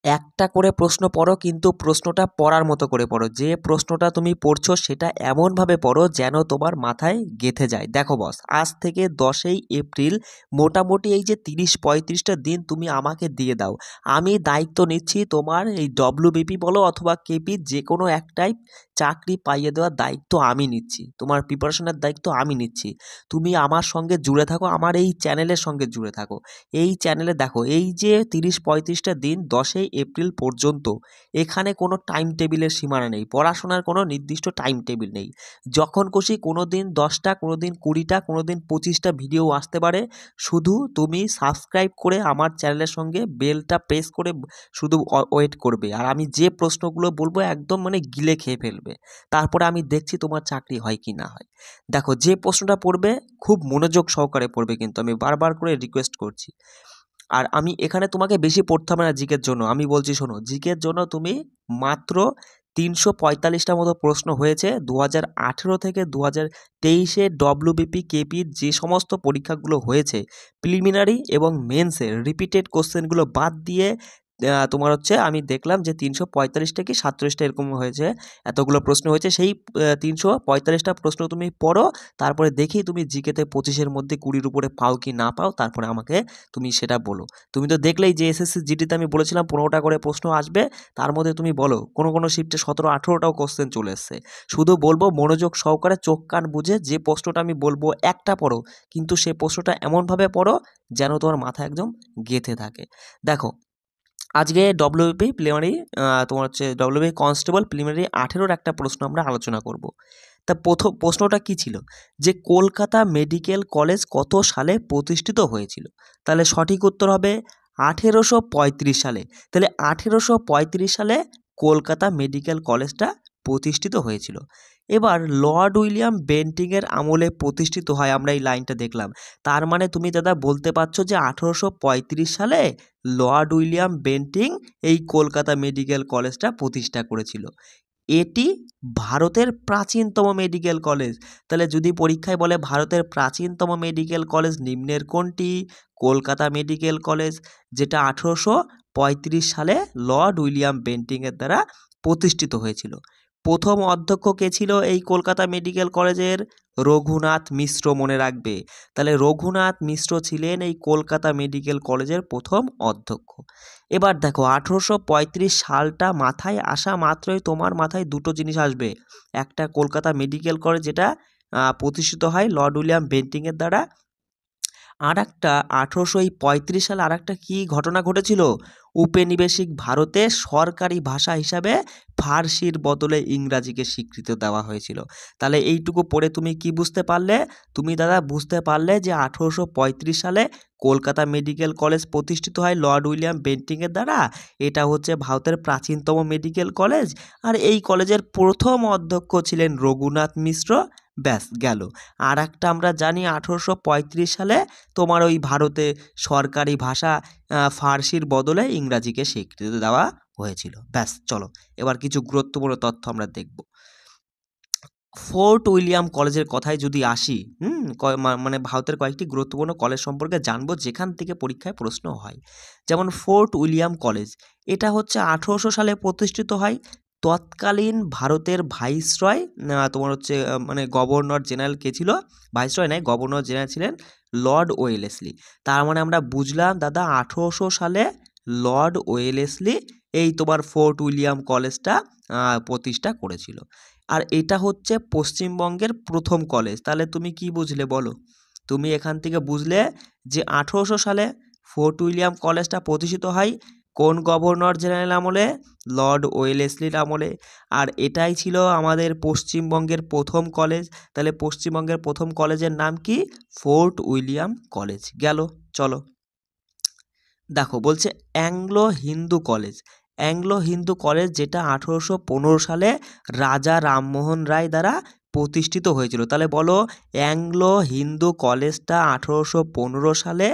একটা করে প্রশ্ন পড়ো, কিন্তু প্রশ্নটা পড়ার মতো করে পড়ো। যে প্রশ্নটা তুমি পড়ছো সেটা এমনভাবে পড়ো যেন তোমার মাথায় গেঁথে যায়। দেখো বস, আজ থেকে 10ই এপ্রিল মোটামুটি এই যে 30-35টা দিন তুমি আমাকে দিয়ে দাও। আমি দায়িত্ব নিচ্ছি তোমার এই ডব্লিউবিপি বলো অথবা কেপি, যে কোনো একটাই চাকরি পাইয়ে দেওয়ার দায়িত্ব আমি নিচ্ছি, তোমার প্রিপারেশনের দায়িত্ব আমি নিচ্ছি। তুমি আমার সঙ্গে জুড়ে থাকো, আমার এই চ্যানেলের সঙ্গে জুড়ে থাকো। এই চ্যানেলে দেখো, এই যে 30-35টা দিন 10ই এপ্রিল পর্যন্ত, এখানে কোনো টাইম টেবিলের সীমানা নেই, পড়াশোনার কোনো নির্দিষ্ট টাইম টেবিল নেই। যখন খুশি কোনো দিন 10টা, কোনো দিন 20টা, কোনো দিন 25টা ভিডিও আসতে পারে। শুধু তুমি সাবস্ক্রাইব করে আমার চ্যানেলের সঙ্গে বেলটা প্রেস করে শুধু ওয়েট করবে, আর আমি যে প্রশ্নগুলো বলবো একদম মানে গিলে খেয়ে ফেলবে। তারপরে আমি দেখছি তোমার চাকরি হয় কি না হয়। দেখো, যে প্রশ্নটা পড়বে খুব মনোযোগ সহকারে পড়বে, কিন্তু আমি বারবার করে রিকোয়েস্ট করছি। আর আমি এখানে তোমাকে বেশি পড়তে হবে না জিকের জন্য, আমি বলছি শোনো, জিকের জন্য তুমি মাত্র 345টা মতো প্রশ্ন হয়েছে 2018 থেকে 2023-এ ডব্লিউবিপি কেপির যে সমস্ত পরীক্ষাগুলো হয়েছে, প্রিলিমিনারি এবং মেন্সের রিপিটেড কোশ্চেনগুলো বাদ দিয়ে তোমার হচ্ছে আমি দেখলাম যে 345টা কি 47টা এরকম হয়েছে, এতগুলো প্রশ্ন হয়েছে। সেই 345টা প্রশ্ন তুমি পড়ো, তারপরে দেখি তুমি জিকেতে 25-এর মধ্যে 20-র উপরে পাও কি না পাও, তারপরে আমাকে তুমি সেটা বলো। তুমি তো দেখলেই যে এসএসসি জিডিতে আমি বলেছিলাম 15টা করে প্রশ্ন আসবে, তার মধ্যে তুমি বলো কোনো কোনো শিফটে 17-18টাও কোশ্চেন চলে এসছে। শুধু বলবো মনোযোগ সহকারে চোখ কান বুঝে যে প্রশ্নটা আমি বলবো একটা পড়ো, কিন্তু সে প্রশ্নটা এমনভাবে পড়ো যেন তোমার মাথায় একদম গেঁথে থাকে। দেখো, আজকে ডব্লিউবিপি প্রিলিমিনারি, তোমার হচ্ছে ডব্লিউবিপি কনস্টেবল প্রিলিমিনারি 18-র একটা প্রশ্ন আমরা আলোচনা করব। তা প্রথম প্রশ্নটা কি ছিল, যে কলকাতা মেডিকেল কলেজ কত সালে প্রতিষ্ঠিত হয়েছিল? তাহলে সঠিক উত্তর হবে 1835 সালে। তাহলে 1835 সালে কলকাতা মেডিকেল কলেজটা প্রতিষ্ঠিত হয়েছিল। এবার লর্ড উইলিয়াম বেন্টিংয়ের আমলে প্রতিষ্ঠিত হয়, আমরা এই লাইনটা দেখলাম। তার মানে তুমি দাদা বলতে পারছো যে 1835 সালে লর্ড উইলিয়াম বেন্টিং এই কলকাতা মেডিকেল কলেজটা প্রতিষ্ঠা করেছিল। এটি ভারতের প্রাচীনতম মেডিকেল কলেজ। তাহলে যদি পরীক্ষায় বলে ভারতের প্রাচীনতম মেডিকেল কলেজ নিম্নের কোনটি? কলকাতা মেডিকেল কলেজ, যেটা 1835 সালে লর্ড উইলিয়াম বেন্টিংয়ের দ্বারা প্রতিষ্ঠিত হয়েছিল। প্রথম অধ্যক্ষ কে ছিল এই কলকাতা মেডিকেল কলেজের? রঘুনাথ মিশ্র, মনে রাখবে। তাহলে রঘুনাথ মিশ্র ছিলেন এই কলকাতা মেডিকেল কলেজের প্রথম অধ্যক্ষ। এবার দেখো, 1835 সালটা মাথায় আসা মাত্রই তোমার মাথায় দুটো জিনিস আসবে। একটা কলকাতা মেডিকেল কলেজ, যেটা প্রতিষ্ঠিত হয় লর্ড উইলিয়াম বেন্টিংয়ের দ্বারা। আর একটা 1835 সালে আর একটা কী ঘটনা ঘটেছিল? উপনিবেশিক ভারতে সরকারি ভাষা হিসাবে ফার্সির বদলে ইংরাজিকে স্বীকৃতি দেওয়া হয়েছিল। তাহলে এইটুকু পড়ে তুমি কি বুঝতে পারলে? তুমি দাদা বুঝতে পারলে যে 1835 সালে কলকাতা মেডিকেল কলেজ প্রতিষ্ঠিত হয় লর্ড উইলিয়াম বেন্টিংয়ের দ্বারা। এটা হচ্ছে ভারতের প্রাচীনতম মেডিকেল কলেজ, আর এই কলেজের প্রথম অধ্যক্ষ ছিলেন রঘুনাথ মিশ্র। ব্যাস গেল। আর একটা আমরা জানি 1835 সালে তোমার ওই ভারতে সরকারি ভাষা ফার্সির বদলে ইংরাজিকে স্বীকৃতি দেওয়া হয়েছিল। ব্যাস, চলো এবার কিছু গুরুত্বপূর্ণ তথ্য আমরা দেখব। ফোর্ট উইলিয়াম কলেজের কথায় যদি আসি, মানে ভারতের কয়েকটি গুরুত্বপূর্ণ কলেজ সম্পর্কে জানবো যেখান থেকে পরীক্ষায় প্রশ্ন হয়। যেমন ফোর্ট উইলিয়াম কলেজ, এটা হচ্ছে 1800 সালে প্রতিষ্ঠিত হয়। তৎকালীন ভারতের ভাইসরয়, তোমার হচ্ছে মানে গভর্নর জেনারেল কে ছিল? ভাইসরয় নয়, গভর্নর জেনারেল ছিলেন লর্ড ওয়েলেসলি। তার মানে আমরা বুঝলাম দাদা 1800 সালে লর্ড ওয়েলেসলি এই তোমার ফোর্ট উইলিয়াম কলেজটা প্রতিষ্ঠা করেছিল। আর এটা হচ্ছে পশ্চিমবঙ্গের প্রথম কলেজ। তাহলে তুমি কি বুঝলে বলো? তুমি এখান থেকে বুঝলে যে 1800 সালে ফোর্ট উইলিয়াম কলেজটা প্রতিষ্ঠিত হয় কোন গভর্নর জেনারেল আমলে? লর্ড ওয়েলেসলির আমলে। আর এটাই ছিল আমাদের পশ্চিমবঙ্গের প্রথম কলেজ। তাহলে পশ্চিমবঙ্গের প্রথম কলেজের নাম কি? Fort William college. গেল। চলো দেখো, বলছে Anglo Hindu college. Anglo Hindu college, যেটা 1815 সালে রাজা রামমোহন রায় দ্বারা প্রতিষ্ঠিত হয়েছিল? তাহলে বলো, অ্যাংলো হিন্দু কলেজটা 1815 সালে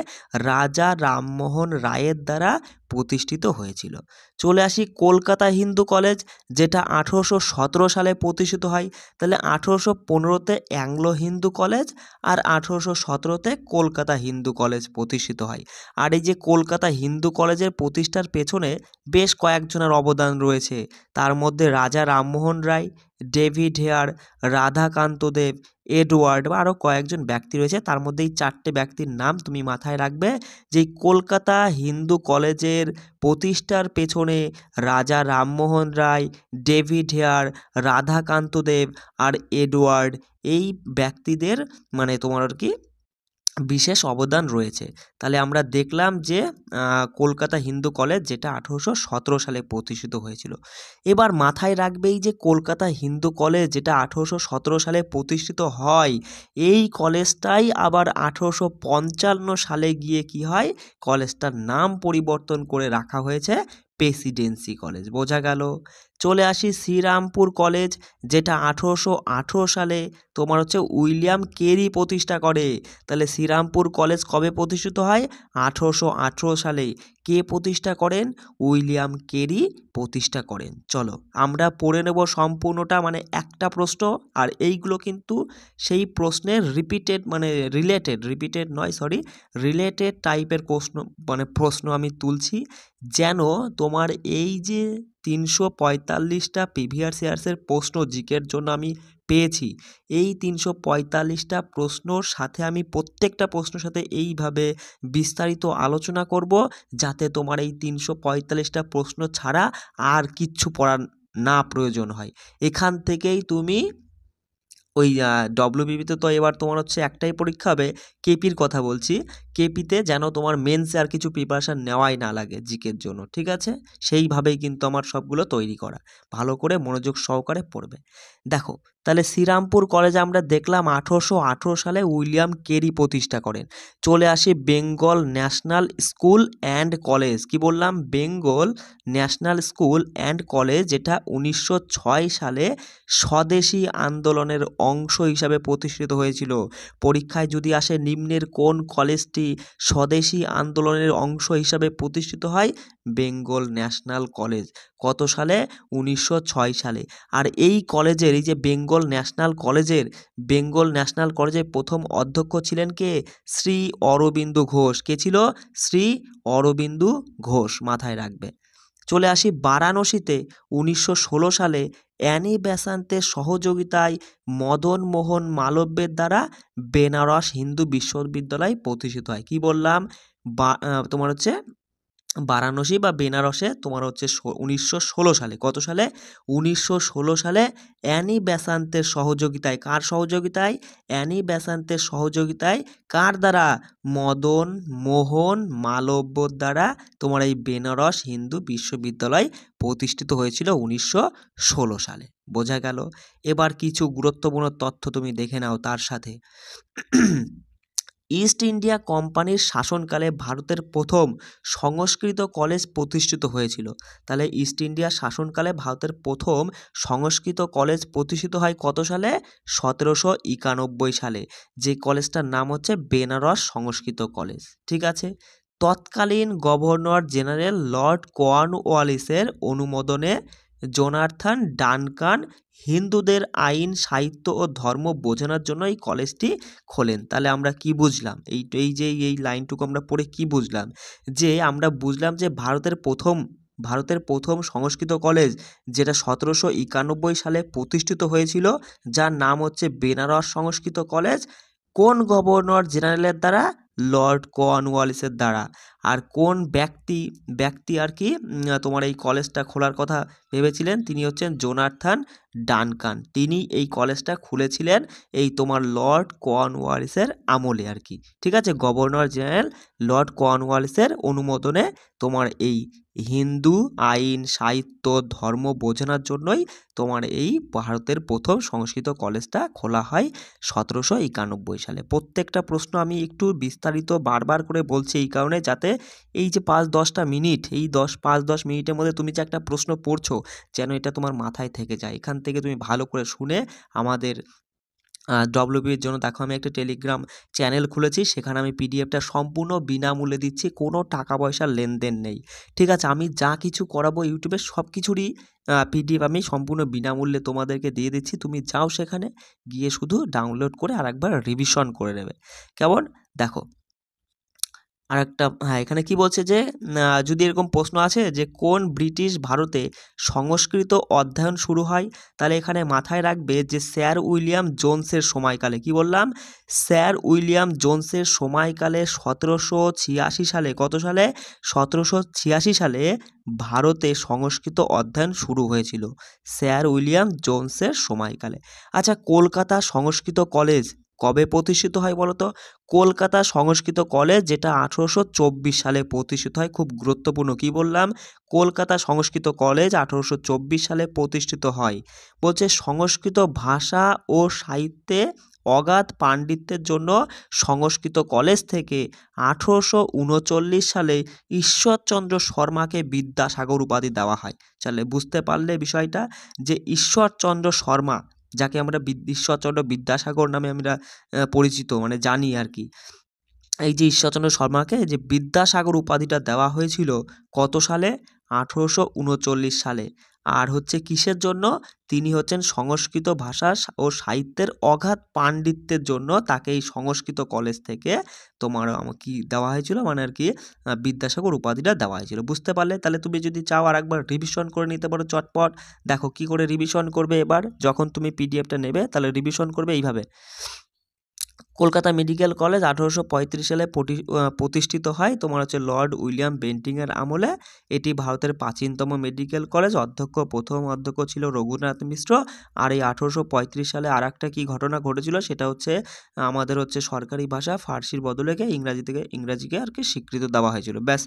রাজা রামমোহন রায়ের দ্বারা প্রতিষ্ঠিত হয়েছিল। চলে আসি কলকাতা হিন্দু কলেজ, যেটা 1817 সালে প্রতিষ্ঠিত হয়। তাহলে 1815-তে অ্যাংলো হিন্দু কলেজ আর 1817-তে কলকাতা হিন্দু কলেজ প্রতিষ্ঠিত হয়। আর এই যে কলকাতা হিন্দু কলেজের প্রতিষ্ঠার পেছনে বেশ কয়েকজনের অবদান রয়েছে। তার মধ্যে রাজা রামমোহন রায়, ডেভিড হেয়ার, রাধাকান্ত দেব, এডওয়ার্ড বা আরও কয়েকজন ব্যক্তি রয়েছে। তার মধ্যে এই 4টে ব্যক্তির নাম তুমি মাথায় রাখবে, যে কলকাতা হিন্দু কলেজের প্রতিষ্ঠার পেছনে রাজা রামমোহন রায়, ডেভিড হেয়ার, রাধাকান্ত দেব আর এডওয়ার্ড, এই ব্যক্তিদের মানে তোমার আর কি বিশেষ অবদান রয়েছে। তাহলে আমরা দেখলাম যে কলকাতা হিন্দু কলেজ যেটা 1817 সালে প্রতিষ্ঠিত হয়েছিল। এবার মাথায় রাখবে এই যে কলকাতা হিন্দু কলেজ যেটা 1817 সালে প্রতিষ্ঠিত হয়, এই কলেজটাই আবার 1855 সালে গিয়ে কি হয়, কলেজটার নাম পরিবর্তন করে রাখা হয়েছে প্রেসিডেন্সি কলেজ। বোঝা গেল? চলে আসি শ্রীরামপুর কলেজ, যেটা 1818 সালে তোমার হচ্ছে উইলিয়াম কেরি প্রতিষ্ঠা করে। তাহলে শ্রীরামপুর কলেজ কবে প্রতিষ্ঠিত হয়? 1818 সালে। কে প্রতিষ্ঠা করেন? উইলিয়াম কেরি প্রতিষ্ঠা করেন। চলো আমরা পড়ে নেব সম্পূর্ণটা, মানে একটা প্রশ্ন, আর এইগুলো কিন্তু সেই প্রশ্নের রিলেটেড টাইপের প্রশ্ন আমি তুলছি, যেন তোমার এই যে 345টা প্রিভিয়াস ইয়ার্সের প্রশ্ন জিকের জন্য আমি পেয়েছি, এই 345টা প্রশ্নর সাথে আমি প্রত্যেকটা প্রশ্নের সাথে এইভাবে বিস্তারিত আলোচনা করব, যাতে তোমার এই 345টা প্রশ্ন ছাড়া আর কিচ্ছু পড়ার না প্রয়োজন হয়। এখান থেকেই তুমি ওই ডব্লিউবিপিতে তো এবার তোমার হচ্ছে একটাই পরীক্ষা হবে, কেপির কথা বলছি, কেপিতে যেন তোমার মেন্সে আর কিছু প্রিপারেশান নেওয়াই না লাগে জিকের জন্য, ঠিক আছে? সেইভাবেই কিন্তু আমার সবগুলো তৈরি করা, ভালো করে মনোযোগ সহকারে পড়বে। দেখো, তাহলে শ্রীরামপুর কলেজে আমরা দেখলাম 1818 সালে উইলিয়াম কেরি প্রতিষ্ঠা করেন। চলে আসি Bengal national school and college. কি বললাম? Bengal national school and college, যেটা 1906 সালে স্বদেশী আন্দোলনের অংশ হিসাবে প্রতিষ্ঠিত হয়েছিল। পরীক্ষায় যদি আসে নিম্নের কোন কলেজটি স্বদেশী আন্দোলনের অংশ হিসাবে প্রতিষ্ঠিত হয়? Bengal national college. কত সালে? 1906 সালে। আর এই কলেজের, এই যে বেঙ্গল ন্যাশনাল কলেজের প্রথম অধ্যক্ষ ছিলেন কে? শ্রী অরবিন্দু ঘোষ। কে ছিল? শ্রী অরবিন্দু ঘোষ, মাথায় রাখবে। চলে আসি বারাণসীতে 1916 সালে অ্যানি বেসান্তের সহযোগিতায় মদন মোহন মালব্যের দ্বারা বেনারস হিন্দু বিশ্ববিদ্যালয় প্রতিষ্ঠিত হয়। কি বললাম? তোমার হচ্ছে বারাণসী বা বেনারসে তোমার হচ্ছে 1916 সালে। কত সালে? 1916 সালে অ্যানি বেসান্তের সহযোগিতায়। কার সহযোগিতায়? অ্যানি বেসান্তের সহযোগিতায়। কার দ্বারা? মদন মোহন মালব্যর দ্বারা তোমার এই বেনারস হিন্দু বিশ্ববিদ্যালয় প্রতিষ্ঠিত হয়েছিল 1916 সালে। বোঝা গেল? এবার কিছু গুরুত্বপূর্ণ তথ্য তুমি দেখে নাও তার সাথে। ইস্ট ইন্ডিয়া কোম্পানির শাসনকালে ভারতের প্রথম সংস্কৃত কলেজ প্রতিষ্ঠিত হয়েছিল। তাহলে ইস্ট ইন্ডিয়া শাসনকালে ভারতের প্রথম সংস্কৃত কলেজ প্রতিষ্ঠিত হয় কত সালে? 1791 সালে। যে কলেজটার নাম হচ্ছে বেনারস সংস্কৃত কলেজ, ঠিক আছে? তৎকালীন গভর্নর জেনারেল লর্ড কর্নওয়ালিসের অনুমোদনে জোনাথন ডানকান হিন্দুদের আইন, সাহিত্য ও ধর্ম বোঝানোর জন্য এই কলেজটি খোলেন। তাহলে আমরা কি বুঝলাম? এই লাইনটুকু আমরা পড়ে কি বুঝলাম? যে আমরা বুঝলাম যে ভারতের প্রথম সংস্কৃত কলেজ, যেটা 1791 সালে প্রতিষ্ঠিত হয়েছিল, যার নাম হচ্ছে বেনারস সংস্কৃত কলেজ, কোন গভর্নর জেনারেলের দ্বারা? লর্ড কর্নওয়ালিসের দ্বারা। আর কোন ব্যক্তি আর কি তোমার এই কলেজটা খোলার কথা ভেবেছিলেন? তিনি হচ্ছেন জোনাথন ডানকান। তিনি এই কলেজটা খুলেছিলেন এই তোমার লর্ড কর্নওয়ালিসের আমলে আর কি, ঠিক আছে? গভর্নর জেনারেল লর্ড কর্নওয়ালিসের অনুমোদনে তোমার এই হিন্দু আইন, সাহিত্য, ধর্ম বোঝানোর জন্যই তোমার এই ভারতের প্রথম সংস্কৃত কলেজটা খোলা হয় 1791 সালে। প্রত্যেকটা প্রশ্ন আমি একটু বিস্তারিত বারবার করে বলছি এই কারণে, যাতে এই যে 5-10টা মিনিট, এই 5-10 মিনিটের মধ্যে তুমি যে একটা প্রশ্ন পড়ছো, যেন এটা তোমার মাথায় থেকে যায়। এখান থেকে তুমি ভালো করে শুনে আমাদের ডব্লিউবির জন্য দেখো আমি একটা টেলিগ্রাম চ্যানেল খুলেছি, সেখানে আমি পিডিএফটা সম্পূর্ণ বিনামূল্যে দিচ্ছি, কোনো টাকা পয়সার লেনদেন নেই। ঠিক আছে, আমি যা কিছু করাবো ইউটিউবে সব কিছুরই পিডিএফ আমি সম্পূর্ণ বিনামূল্যে তোমাদেরকে দিয়ে দিচ্ছি। তুমি যাও সেখানে গিয়ে শুধু ডাউনলোড করে আরেকবার রিভিশন করে নেবে। কেমন? দেখো আরেকটা, হ্যাঁ, এখানে কি বলছে যে যদি এরকম প্রশ্ন আছে যে কোন ব্রিটিশ ভারতে সংস্কৃত অধ্যয়ন শুরু হয়, তাহলে এখানে মাথায় রাখবে যে স্যার উইলিয়াম জোনসের সময়কালে। কি বললাম? স্যার উইলিয়াম জোনসের সময়কালে 1786 সালে, কত সালে? 1786 সালে ভারতে সংস্কৃত অধ্যয়ন শুরু হয়েছিল স্যার উইলিয়াম জোনসের সময়কালে। আচ্ছা, কলকাতা সংস্কৃত কলেজ কবে প্রতিষ্ঠিত হয় বলো তো? কলকাতা সংস্কৃত কলেজ, যেটা 1824 সালে প্রতিষ্ঠিত হয়। খুব গুরুত্বপূর্ণ, কি বললাম? কলকাতা সংস্কৃত কলেজ 1824 সালে প্রতিষ্ঠিত হয়। বলছে সংস্কৃত ভাষা ও সাহিত্যে অগাধ পাণ্ডিত্যের জন্য সংস্কৃত কলেজ থেকে 1839 সালে ঈশ্বরচন্দ্র শর্মাকে বিদ্যাসাগর উপাধি দেওয়া হয়। তাহলে বুঝতে পারলে বিষয়টা, যে ঈশ্বরচন্দ্র শর্মা, যাকে আমরা ঈশ্বরচন্দ্র বিদ্যাসাগর নামে আমরা পরিচিত, মানে জানি আর কি, এই যে ঈশ্বরচন্দ্র শর্মাকে যে বিদ্যাসাগর উপাধিটা দেওয়া হয়েছিল কত সালে? 1839 সালে। আর হচ্ছে কিসের জন্য? তিনি হচ্ছেন সংস্কৃত ভাষা ও সাহিত্যের অগাধ পাণ্ডিত্যের জন্য তাকে এই সংস্কৃত কলেজ থেকে তোমার কি দেওয়া হয়েছিল, মানে আর কি বিদ্যাসাগর উপাধিটা দেওয়া হয়েছিল। বুঝতে পারলে? তাহলে তুমি যদি চাও আর একবার রিভিশন করে নিতে পারো চটপট। দেখো কি করে রিভিশন করবে এবার, যখন তুমি পিডিএফটা নেবে তাহলে রিভিশন করবে এইভাবে। কলকাতা মেডিকেল কলেজ 1835 সালে প্রতিষ্ঠিত হয় তোমার হচ্ছে লর্ড উইলিয়াম বেন্টিংয়ের আমলে। এটি ভারতের প্রাচীনতম মেডিকেল কলেজ। প্রথম অধ্যক্ষ ছিল রঘুনাথ মিশ্র। আর এই 1835 সালে আর একটা কী ঘটনা ঘটেছিল, সেটা হচ্ছে আমাদের হচ্ছে সরকারি ভাষা ফার্সির বদলে ইংরাজিকে আর কি স্বীকৃতি দেওয়া হয়েছিল। ব্যাস,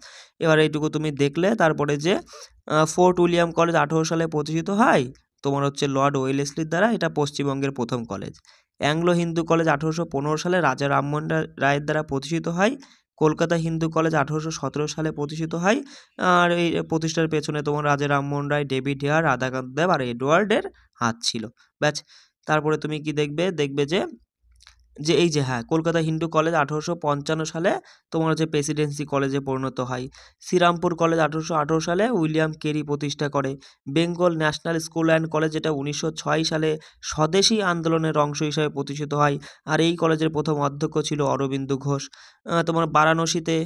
এবার এইটুকু তুমি দেখলে। তারপরে যে ফোর্ট উইলিয়াম কলেজ 18 সালে প্রতিষ্ঠিত হয় তোমার হচ্ছে লর্ড ওয়েলেসলির দ্বারা, এটা পশ্চিমবঙ্গের প্রথম কলেজ। অ্যাংলো হিন্দু কলেজ 1815 সালে রাজা রামমোহন রায়ের দ্বারা প্রতিষ্ঠিত হয়। কলকাতা হিন্দু কলেজ 1817 সালে প্রতিষ্ঠিত হয়। আর এই প্রতিষ্ঠার পেছনে তোমার রাজা রামমোহন রায়, ডেভিড হেয়ার, রাধাকান্ত দেব আর এডওয়ার্ডের হাত ছিল। ব্যাস, তারপরে তুমি কি দেখবে? দেখবে যে এই যে, হ্যাঁ, কলকাতা হিন্দু কলেজ 1855 সালে তোমার হচ্ছে প্রেসিডেন্সি কলেজে পরিণত হয়। শ্রীরামপুর কলেজ 1818 সালে উইলিয়াম কেরি প্রতিষ্ঠা করে। Bengal national school and college, যেটা 1906 সালে স্বদেশী আন্দোলনের অংশ হিসাবে প্রতিষ্ঠিত হয়। আর এই কলেজের প্রথম অধ্যক্ষ ছিল অরবিন্দ ঘোষ। তোমার বারাণসীতে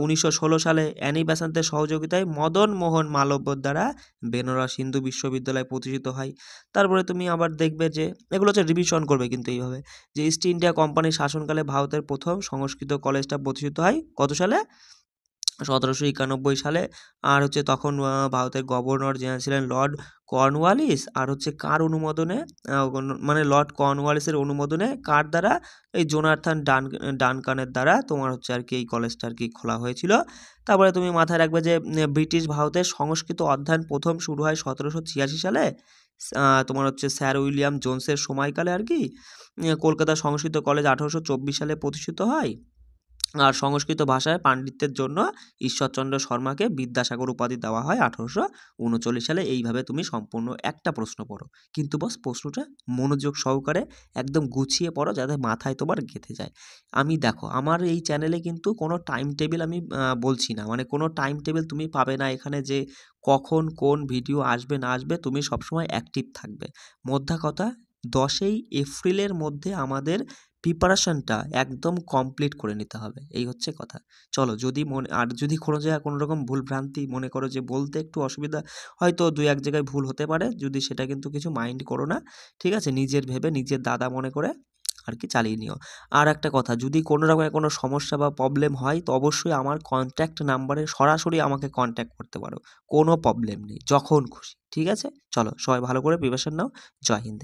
1916 সালে অ্যানি বেসান্তের সহযোগিতায় মদন মোহন মালব্যর দ্বারা বেনারস হিন্দু বিশ্ববিদ্যালয় প্রতিষ্ঠিত হয়। তারপরে তুমি আবার দেখবে যে এগুলো হচ্ছে রিভিশন করবে কিন্তু এইভাবে, যে ইস্ট ইন্ডিয়া কোম্পানির শাসনকালে ভারতের প্রথম সংস্কৃত কলেজটা প্রতিষ্ঠিত হয় কত সালে? 1791 সালে। আর হচ্ছে তখন ভারতের গভর্নর জেনারেল ছিলেন লর্ড কর্নওয়ালিস। আর হচ্ছে কার অনুমোদনে, মানে লর্ড কর্নওয়ালিসের অনুমোদনে, কার দ্বারা? এই জোনাথন ডানকানের দ্বারা তোমার হচ্ছে আর কি এই কলেজটা আর কি খোলা হয়েছিল। তারপরে তুমি মাথায় রাখবে যে ব্রিটিশ ভারতের সংস্কৃত অধ্যয়ন প্রথম শুরু হয় 1786 সালে তোমার হচ্ছে স্যার উইলিয়াম জোনসের সময়কালে আর কি। কলকাতা সংস্কৃত কলেজ 1824 সালে প্রতিষ্ঠিত হয়। আর সংস্কৃত ভাষায় পাণ্ডিত্যের জন্য ঈশ্বরচন্দ্র শর্মাকে বিদ্যাসাগর উপাধি দেওয়া হয় 1839 সালে। এইভাবে তুমি সম্পূর্ণ একটা প্রশ্ন পড়ো, কিন্তু বস প্রশ্নটা মনোযোগ সহকারে একদম গুছিয়ে পড়ো, যাতে মাথায় তোমার গেঁথে যায়। আমি দেখো আমার এই চ্যানেলে কিন্তু কোনো টাইম টেবিল আমি বলছি না, মানে কোনো টাইম টেবিল তুমি পাবে না এখানে যে কখন কোন ভিডিও আসবে না আসবে। তুমি সবসময় অ্যাক্টিভ থাকবে। মোদ্দা কথা, 10ই এপ্রিলের মধ্যে আমাদের প্রিপারেশনটা একদম কমপ্লিট করে নিতে হবে, এই হচ্ছে কথা। চলো, যদি আর যদি কোনো জায়গায় কোনো রকম ভুল ভ্রান্তি মনে করো যে বলতে একটু অসুবিধা, হয়তো 2-1 জায়গায় ভুল হতে পারে, যদি সেটা কিন্তু কিছু মাইন্ড করো না, ঠিক আছে? নিজের ভেবে নিজের দাদা মনে করে আর কি চালিয়ে নিও। আর একটা কথা, যদি কোনো রকমের কোনো সমস্যা বা প্রবলেম হয় তো অবশ্যই আমার কন্ট্যাক্ট নাম্বারে সরাসরি আমাকে কন্ট্যাক্ট করতে পারো, কোনো প্রবলেম নেই, যখন খুশি, ঠিক আছে? চলো সবাই ভালো করে প্রিপারেশন নাও। জয় হিন্দ।